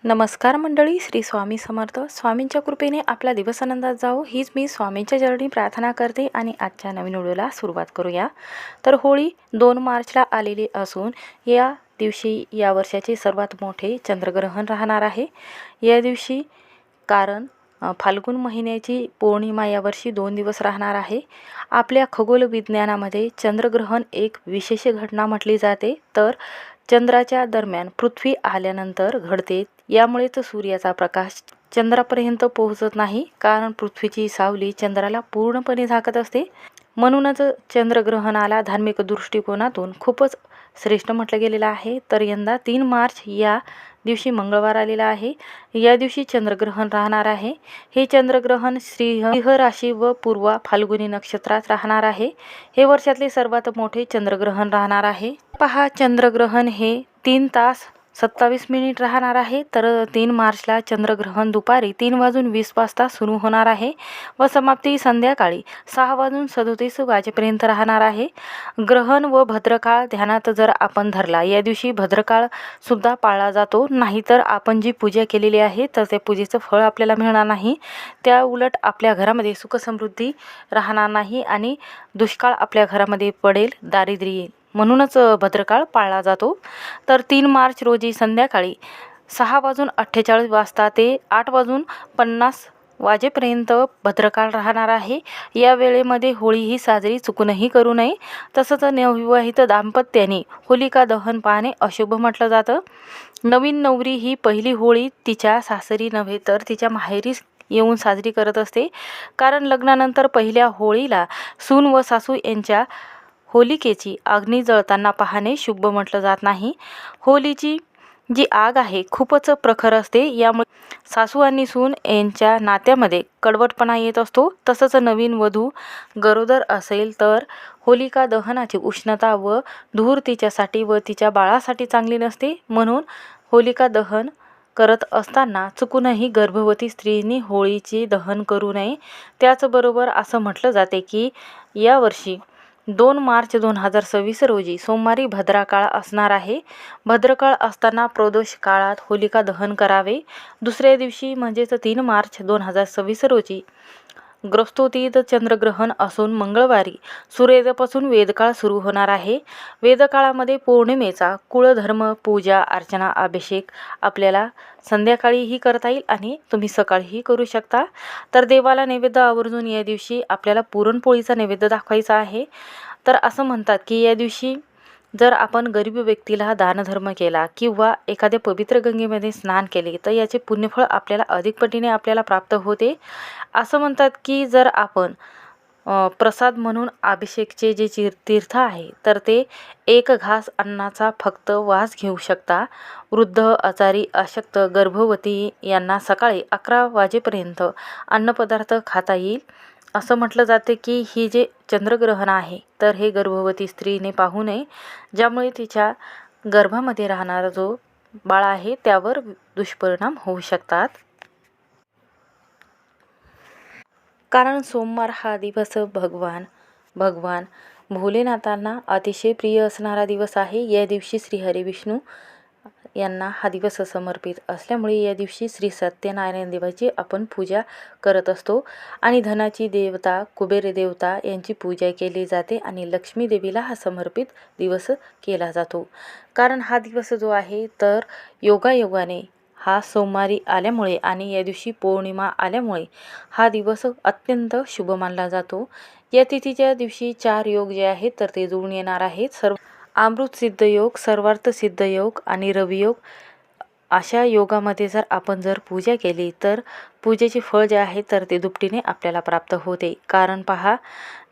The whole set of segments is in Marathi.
नमस्कार मंडळी, श्री स्वामी समर्थ. स्वामींच्या कृपेने आपला दिवस आनंदात जावो हीच मी स्वामींच्या चरणी प्रार्थना करते आणि आजच्या नवीन व्हिडिओला सुरुवात करूया. तर होळी 2 मार्चला आलेली असून या दिवशी या वर्षाचे सर्वात मोठे चंद्रग्रहण राहणार आहे. या दिवशी कारण फाल्गुन महिन्याची पौर्णिमा यावर्षी 2 दिवस राहणार आहे. आपल्या खगोल विज्ञानामध्ये चंद्रग्रहण एक विशेष घटना म्हटली जाते. तर चंद्राच्या दरम्यान पृथ्वी आल्यानंतर घडते. यामुळेच सूर्याचा प्रकाश चंद्रापर्यंत पोहोचत नाही, कारण पृथ्वीची सावली चंद्राला पूर्णपणे झाकत असते. म्हणूनच चंद्रग्रहणाला धार्मिक दृष्टिकोनातून खूपच श्रेष्ठ म्हटलं गेलेलं आहे. तर यंदा 3 मार्च या दिवशी मंगळवार आलेला आहे. या दिवशी चंद्रग्रहण राहणार आहे. हे चंद्रग्रहण सिंह राशी व पूर्वा फाल्गुनी नक्षत्रात राहणार आहे. हे वर्षातले सर्वात मोठे चंद्रग्रहण राहणार आहे. पहा, चंद्रग्रहण हे 3 तास 27 मिनिट राहणार आहे. तर 3 मार्चला चंद्रग्रहण दुपारी 3:20 वाजता सुरू होणार आहे व समाप्ती संध्याकाळी 6:37 वाजेपर्यंत राहणार आहे. ग्रहण व भद्रकाळ ध्यानात जर आपण धरला, या दिवशी भद्रकाळ सुद्धा पाळला जातो. नाहीतर आपण जी पूजा केलेली आहे तर त्या पूजेचं फळ आपल्याला मिळणार नाही. त्या उलट आपल्या घरामध्ये सुखसमृद्धी राहणार नाही आणि दुष्काळ आपल्या घरामध्ये पडेल, दारिद्र्य येईल. म्हणूनच भद्रकाळ पाळला जातो. तर 3 मार्च रोजी संध्याकाळी 6:48 वाजता ते 8:50 वाजेपर्यंत भद्रकाळ राहणार आहे. या वेळेमध्ये होळी ही साजरी चुकूनही करू नये. तसंच नवविवाहित दाम्पत्याने होलिका दहन पाहणे अशुभ म्हटलं जातं. नवीन नवरी ही पहिली होळी तिच्या सासरी नव्हे तर तिच्या माहेरी येऊन साजरी करत असते. कारण लग्नानंतर पहिल्या होळीला सून व सासू यांच्या होलिकेची अग्नी जळताना पाहणे शुभ म्हटलं जात नाही. होलीची जी आग आहे खूपच प्रखर असते. यामुळे सासू आणि सून यांच्या नात्यामध्ये कडवटपणा येत असतो. तसंच नवीन वधू गरोदर असेल तर होलिका दहनाची उष्णता व धूर तिच्यासाठी व तिच्या बाळासाठी चांगली नसते. म्हणून होलिका दहन करत असताना चुकूनही गर्भवती स्त्रीनी होळीची दहन करू नये. त्याचबरोबर असं म्हटलं जाते की यावर्षी 2 मार्च 2026 रोजी सोमवारी भद्रकाळ असणार आहे. भद्रकाळ असताना प्रदोष काळात होलिका दहन करावे. दुसऱ्या दिवशी म्हणजेच 3 मार्च 2026 रोजी ग्रस्तोतीत चंद्रग्रहण असून मंगळवारी सूर्योदयापासून वेदकाळ सुरू होणार आहे. वेदकाळामध्ये पौर्णिमेचा कुळधर्म पूजा अर्चना अभिषेक आपल्याला संध्याकाळीही करता येईल आणि तुम्ही सकाळीही करू शकता. तर देवाला नैवेद्य आवर्जून या दिवशी आपल्याला पुरणपोळीचा नैवेद्य दाखवायचा आहे. तर असं म्हणतात की या दिवशी जर आपण गरीब व्यक्तीला दानधर्म केला किंवा एखाद्या पवित्र गंगेमध्ये स्नान केले तर याचे पुण्यफळ आपल्याला अधिक पटीने आपल्याला प्राप्त होते. असं म्हणतात की जर आपण प्रसाद म्हणून अभिषेकचे जे तीर्थ आहे तर ते 1 घास अन्नाचा फक्त वास घेऊ शकता. वृद्ध, आजारी, अशक्त, गर्भवती यांना सकाळी 11 वाजेपर्यंत अन्नपदार्थ खाता येईल. असं म्हटलं जाते की ही जे चंद्रग्रहण आहे तर हे गर्भवती स्त्रीने पाहू नये, ज्यामुळे तिच्या गर्भामध्ये राहणारा जो बाळ आहे त्यावर दुष्परिणाम होऊ शकतात. कारण सोमवार हा दिवस भगवान भोलेनाथांना अतिशय प्रिय असणारा दिवस आहे. या दिवशी श्री हरी विष्णू यांना हा दिवस समर्पित असल्यामुळे या दिवशी श्री सत्यनारायण देवाची आपण पूजा करत असतो आणि धनाची देवता कुबेर देवता यांची पूजा केली जाते आणि लक्ष्मी देवीला हा समर्पित दिवस केला जातो. कारण हा दिवस जो आहे तर योगायोगाने हा सोमवारी आल्यामुळे आणि या दिवशी पौर्णिमा आल्यामुळे हा दिवस अत्यंत शुभ मानला जातो. या तिथीच्या दिवशी 4 योग जे आहेत तर ते जुळून येणार आहेत. अमृत सिद्ध योग, सर्वार्थ सिद्ध योग आणि रवियोग. अशा योगामध्ये जर पूजा केली तर पूजेचे फळ जे आहे तर ते दुपटीने आपल्याला प्राप्त होते. कारण पहा,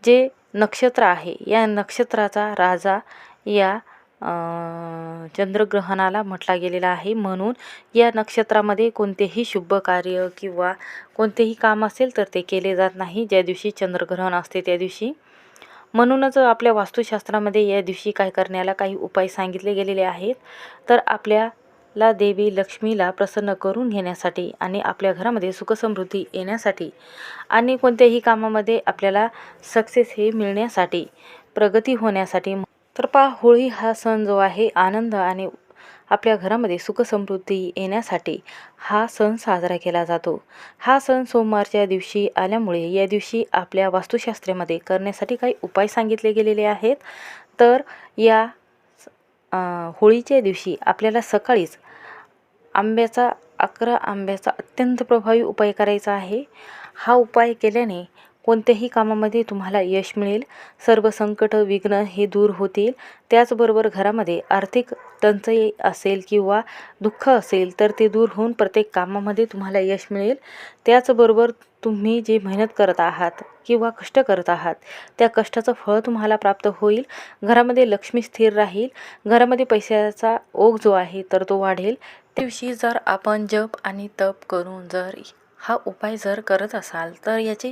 जे नक्षत्र आहे या नक्षत्राचा राजा या चंद्रग्रहणाला म्हटला गेलेला आहे. म्हणून या नक्षत्रामध्ये कोणतेही शुभ कार्य किंवा कोणतेही काम असेल तर ते केले जात नाही ज्या दिवशी चंद्रग्रहण असते त्या दिवशी. म्हणूनच आपल्या वास्तुशास्त्रामध्ये या दिवशी काय करण्याला काही उपाय सांगितले गेलेले आहेत. तर आपल्याला देवी लक्ष्मीला प्रसन्न करून घेण्यासाठी आणि आपल्या घरामध्ये सुखसमृद्धी येण्यासाठी आणि कोणत्याही कामामध्ये आपल्याला सक्सेस हे मिळण्यासाठी, प्रगती होण्यासाठी. तर पहा, होळी हा सण जो आहे आनंद आणि आपल्या घरामध्ये सुखसमृद्धी येण्यासाठी हा सण साजरा केला जातो. हा सण सोमवारच्या दिवशी आल्यामुळे या दिवशी आपल्या वास्तुशास्त्रामध्ये करण्यासाठी काही उपाय सांगितले गेलेले आहेत. तर या होळीच्या दिवशी आपल्याला सकाळीच 11 आंब्याचा अत्यंत प्रभावी उपाय करायचा आहे. हा उपाय केल्याने कोणत्याही कामामध्ये तुम्हाला यश मिळेल. सर्व संकट विघ्न हे दूर होतील. त्याचबरोबर घरामध्ये आर्थिक टंचाई असेल किंवा दुःख असेल तर ते दूर होऊन प्रत्येक कामामध्ये तुम्हाला यश मिळेल. त्याचबरोबर तुम्ही जे मेहनत करत आहात किंवा कष्ट करत आहात त्या कष्टाचं फळ तुम्हाला प्राप्त होईल. घरामध्ये लक्ष्मी स्थिर राहील. घरामध्ये पैशाचा ओघ जो आहे तर तो वाढेल. दिवशी जर आपण जप आणि तप करून जर हा उपाय जर करत असाल तर याचे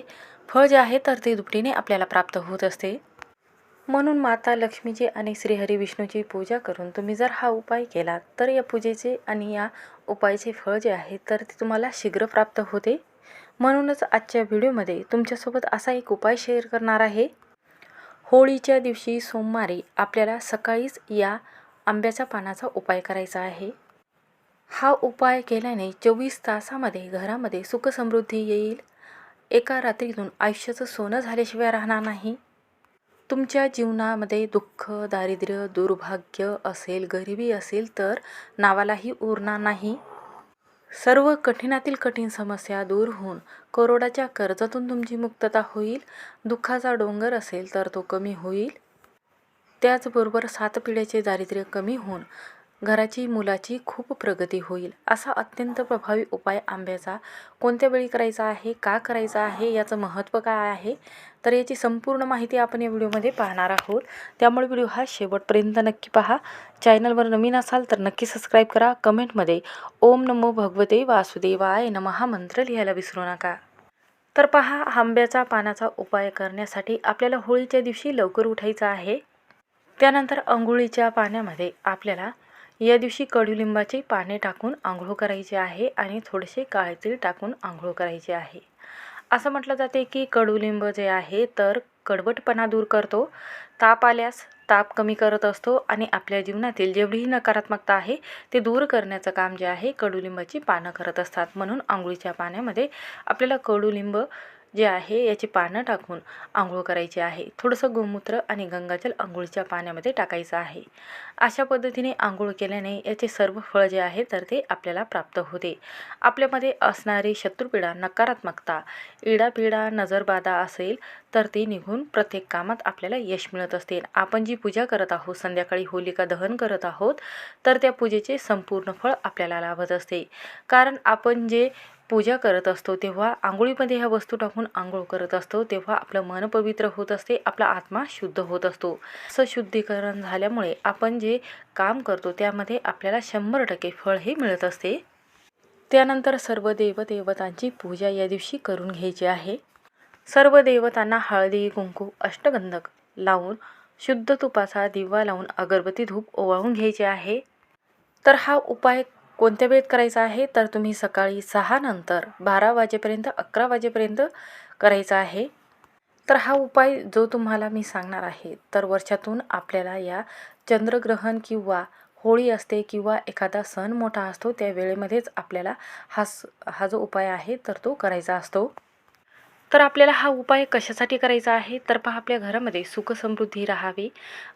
फळ जे आहे तर ते दुपटीने आपल्याला प्राप्त होत असते. म्हणून माता लक्ष्मीची आणि श्रीहरी विष्णूची पूजा करून तुम्ही जर हा उपाय केला तर या पूजेचे आणि या उपायाचे फळ जे आहे तर ते तुम्हाला शीघ्र प्राप्त होते. म्हणूनच आजच्या व्हिडिओमध्ये तुमच्यासोबत असा एक उपाय शेअर करणार आहे. होळीच्या दिवशी सोमवारी आपल्याला सकाळीच या आंब्याच्या पानाचा उपाय करायचा आहे. हा उपाय केल्याने 24 तासामध्ये घरामध्ये सुखसमृद्धी येईल. एका रात्रीतून आयुष्याचं सोनं झाल्याशिवाय राहणार नाही. तुमच्या जीवनामध्ये दुःख, दारिद्र्य, दुर्भाग्य असेल, गरिबी असेल तर नावालाही उरणार नाही. सर्व कठीणातील कठीण समस्या दूर होऊन करोडाच्या कर्जातून तुमची मुक्तता होईल. दुःखाचा डोंगर असेल तर तो कमी होईल. त्याचबरोबर 7 पिढ्याचे दारिद्र्य कमी होऊन घराची मुलाची खूप प्रगती होईल. असा अत्यंत प्रभावी उपाय आंब्याचा कोणत्या वेळी करायचा आहे, का करायचा आहे, याचं महत्त्व काय आहे तर याची संपूर्ण माहिती आपण या व्हिडिओमध्ये पाहणार आहोत. त्यामुळे व्हिडिओ हा शेवटपर्यंत नक्की पहा. चॅनलवर नवीन असाल तर नक्की सबस्क्राईब करा. कमेंटमध्ये ओम नमो भगवते वासुदेवाय नमः हा मंत्र लिहायला विसरू नका. तर पहा, आंब्याचा पानाचा उपाय करण्यासाठी आपल्याला होळीच्या दिवशी लवकर उठायचं आहे. त्यानंतर अंघोळीच्या पाण्यामध्ये आपल्याला या दिवशी कडुलिंबाची पाने टाकून आंघोळ करायची आहे आणि थोडेसे काळे तीळ टाकून आंघोळ करायची आहे. असं म्हटलं जाते की कडुलिंब जे आहे तर कडवटपणा दूर करतो, ताप आल्यास ताप कमी करत असतो आणि आपल्या जीवनातील जेवढीही नकारात्मकता आहे ते दूर करण्याचं काम जे आहे कडुलिंबाची पानं करत असतात. म्हणून आंघोळीच्या पाण्यामध्ये आपल्याला कडुलिंब जे आहे याची पानं टाकून आंघोळ करायची आहे. थोडंसं गोमूत्र आणि गंगाजल आंघोळीच्या पाण्यामध्ये टाकायचं आहे. अशा पद्धतीने आंघोळ केल्याने याचे सर्व फळ जे आहे तर ते आपल्याला प्राप्त होते. आपल्यामध्ये असणारी शत्रुपीडा, नकारात्मकता, इडापिडा, नजरबाधा असेल तर ते निघून प्रत्येक कामात आपल्याला यश मिळत असते. आपण जी पूजा करत आहोत, संध्याकाळी होलिका दहन करत आहोत तर त्या पूजेचे संपूर्ण फळ आपल्याला लाभत असते. कारण आपण जे पूजा करत असतो तेव्हा आंघोळीमध्ये ह्या वस्तू टाकून आंघोळ करत असतो तेव्हा आपलं मन पवित्र होत असते, आपला आत्मा शुद्ध होत असतो. असं शुद्धीकरण झाल्यामुळे आपण जे काम करतो त्यामध्ये आपल्याला 100% फळ हे मिळत असते. त्यानंतर सर्व देवदेवतांची पूजा या दिवशी करून घ्यायची आहे. सर्व देवतांना हळदी, कुंकू, अष्टगंधक लावून शुद्ध तुपाचा दिवा लावून अगरबत्ती धूप ओवाळून घ्यायचे आहे. तर हा उपाय कोणत्या वेळेत करायचा आहे तर तुम्ही सकाळी 6 नंतर 12 वाजेपर्यंत 11 वाजेपर्यंत करायचा आहे. तर हा उपाय जो तुम्हाला मी सांगणार आहे तर वर्षातून आपल्याला या चंद्रग्रहण किंवा होळी असते किंवा एखादा सण मोठा असतो त्या वेळेमध्येच आपल्याला हा जो उपाय आहे तर तो करायचा असतो. तर आपल्याला हा उपाय कशासाठी करायचा आहे तर पहा, आपल्या घरामध्ये सुखसमृद्धी राहावी,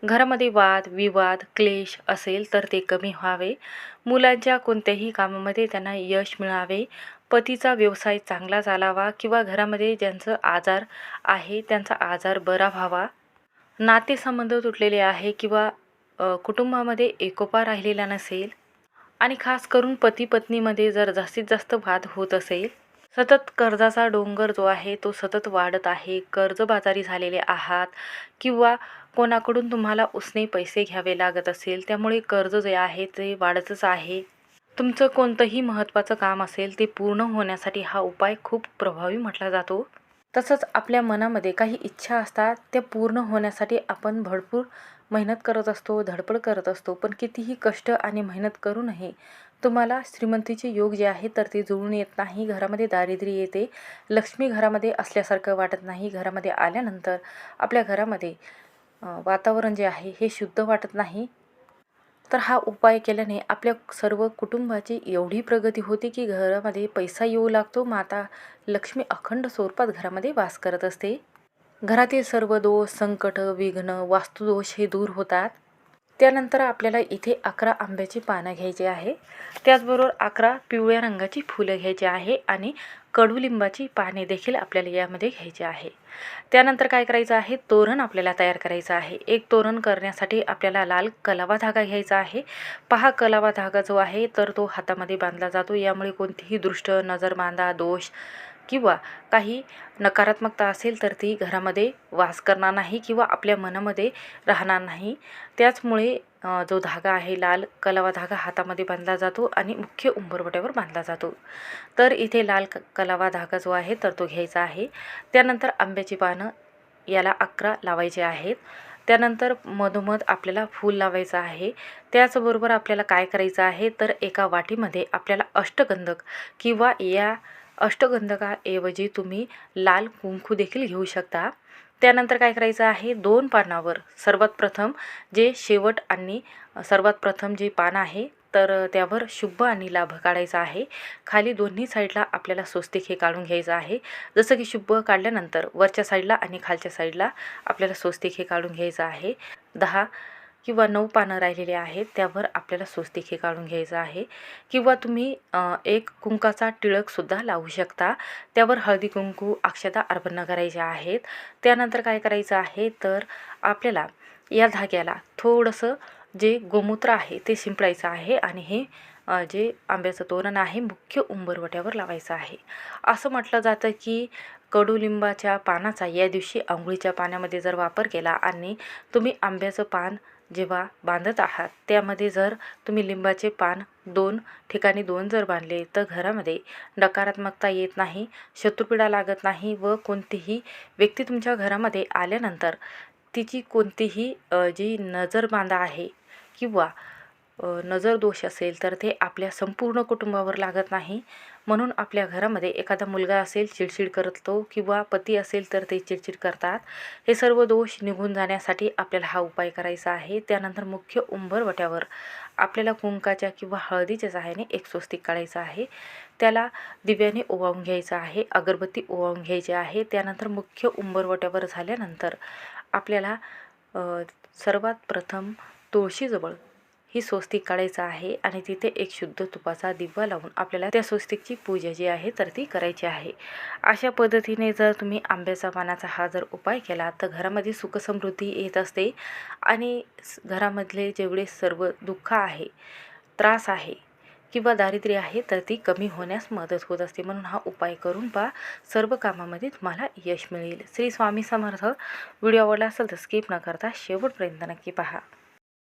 घरामध्ये वाद विवाद क्लेश असेल तर ते कमी व्हावे, मुलांच्या कोणत्याही कामामध्ये त्यांना यश मिळावे, पतीचा व्यवसाय चांगला चालावा किंवा घरामध्ये ज्यांचं आजार आहे त्यांचा आजार बरा व्हावा, नातेसंबंध तुटलेले आहे किंवा कुटुंबामध्ये एकोपा राहिलेला नसेल आणि खास करून पती पत्नीमध्ये जर जास्तीत जास्त वाद होत असेल, सतत कर्जाचा डोंगर जो आहे तो सतत वाढत आहे, कर्जबाजारी झालेले आहात किंवा कोणाकडून तुम्हाला उसने पैसे घ्यावे लागत असेल त्यामुळे कर्ज जे आहे ते वाढतच आहे, तुमचं कोणतंही महत्त्वाचं काम असेल ते पूर्ण होण्यासाठी हा उपाय खूप प्रभावी म्हटला जातो. तसंच आपल्या मनामध्ये काही इच्छा असतात त्या पूर्ण होण्यासाठी आपण भरपूर मेहनत करत असतो, धडपड करत असतो, पण कितीही कष्ट आणि मेहनत करूनही तुम्हाला श्रीमंतीचे योग जे आहे तर ते जुळून येत नाही. घरामध्ये दारिद्र्य येते, लक्ष्मी घरामध्ये असल्यासारखं वाटत नाही. घरामध्ये आल्यानंतर आपल्या घरामध्ये वातावरण जे आहे हे शुद्ध वाटत नाही. तर हा उपाय केल्याने आपल्या सर्व कुटुंबाची एवढी प्रगती होते की घरामध्ये पैसा येऊ लागतो. माता लक्ष्मी अखंड स्वरूपात घरामध्ये वास करत असते. घरातील सर्व दोष, संकट, विघ्न, वास्तुदोष हे दूर होतात. त्यानंतर आपल्याला इथे 11 आंब्याची पानं घ्यायची आहे. त्याचबरोबर 11 पिवळ्या रंगाची फुलं घ्यायची आहे आणि कडुलिंबाची पाने देखील आपल्याला यामध्ये घ्यायची आहे. त्यानंतर काय करायचं आहे, तोरण आपल्याला तयार करायचं आहे. एक तोरण करण्यासाठी आपल्याला लाल कलावा धागा घ्यायचा आहे. पहा, कलावा धागा जो आहे तर तो हातामध्ये बांधला जातो. यामुळे कोणतीही दृष्ट, नजरबाधा, दोष किंवा काही नकारात्मकता असेल तर ती घरामध्ये वास करणार नाही किंवा आपल्या मनामध्ये राहणार नाही. त्याचमुळे जो धागा आहे, लाल कलावा धागा हातामध्ये बांधला जातो आणि मुख्य उंबरवट्यावर बांधला जातो. तर इथे लाल कलावा धागा जो आहे तर तो घ्यायचा आहे. त्यानंतर आंब्याची पानं याला 11 लावायचे आहेत. त्यानंतर मधोमध आपल्याला फूल लावायचं आहे. त्याचबरोबर आपल्याला काय करायचं आहे तर एका वाटीमध्ये आपल्याला अष्टगंधक किंवा या अष्टगंधकाऐवजी तुम्ही लाल कुंकू देखील घेऊ शकता. त्यानंतर काय करायचं आहे, 2 पानावर सर्वात प्रथम जे शेवट आणि सर्वात प्रथम जे पान आहे तर त्यावर शुभ आणि लाभ काढायचा आहे. खाली दोन्ही साईडला आपल्याला स्वस्तिक हे काढून घ्यायचं आहे. जसं की शुभ काढल्यानंतर वरच्या साईडला आणि खालच्या साईडला आपल्याला स्वस्तिक हे काढून घ्यायचं आहे. 10 किंवा 9 पानं राहिलेले आहेत त्यावर आपल्याला स्वस्तिक हे काढून घ्यायचं आहे. किंवा तुम्ही एक कुंकाचा टिळकसुद्धा लावू शकता. त्यावर हळदी कुंकू अक्षता अर्पण करायच्या आहेत. त्यानंतर काय करायचं आहे तर आपल्याला या धाग्याला थोडंसं जे गोमूत्र आहे ते शिंपडायचं आहे आणि हे जे आंब्याचं तोरण आहे मुख्य उंबरवट्यावर लावायचं आहे. असं म्हटलं जातं की कडुलिंबाच्या पानाचा या दिवशी अंघोळीच्या पाण्यामध्ये जर वापर केला आणि तुम्ही आंब्याचं पान जेव्हा बांधत आहात त्यामध्ये जर तुम्ही लिंबाचे पान 2 ठिकाणी 2 जर बांधले तर घरामध्ये नकारात्मकता येत नाही, शत्रुपीडा लागत नाही व कोणतीही व्यक्ती तुमच्या घरामध्ये आल्यानंतर तिची कोणतीही जी नजरबाधा आहे किंवा नजर दोष असेल तर ते आपल्या संपूर्ण कुटुंबावर लागत नाही. म्हणून आपल्या घरामध्ये एखादा मुलगा असेल चिडचिड करतो किंवा पती असेल तर ते चिडचिड करतात. हे सर्व दोष निघून जाण्यासाठी आपल्याला हा उपाय करायचा आहे. त्यानंतर मुख्य उंबरवट्यावर आपल्याला कुंकाच्या किंवा हळदीच्या सहाय्याने एक स्वस्तिक काढायचं आहे. त्याला दिव्याने ओवाळून घ्यायचं आहे, अगरबत्ती ओवाळून घ्यायची आहे. त्यानंतर मुख्य उंबरवट्यावर झाल्यानंतर आपल्याला सर्वात प्रथम तुळशीजवळ ही स्वस्तिक काढायचं आहे आणि तिथे एक शुद्ध तुपाचा दिवा लावून आपल्याला त्या स्वस्तिकची पूजा जी आहे तर ती करायची आहे. अशा पद्धतीने जर तुम्ही आंब्याचा पानाचा हा जर उपाय केला तर घरामध्ये सुखसमृद्धी येत असते आणि घरामधले जेवढे सर्व दुःख आहे, त्रास आहे किंवा दारिद्र्य आहे तर ती कमी होण्यास मदत होत असते. म्हणून हा उपाय करून पहा, सर्व कामामध्ये तुम्हाला यश मिळेल. श्री स्वामी समर्थ. व्हिडिओ आवडला असेल तर स्किप न करता शेवटपर्यंत नक्की पहा.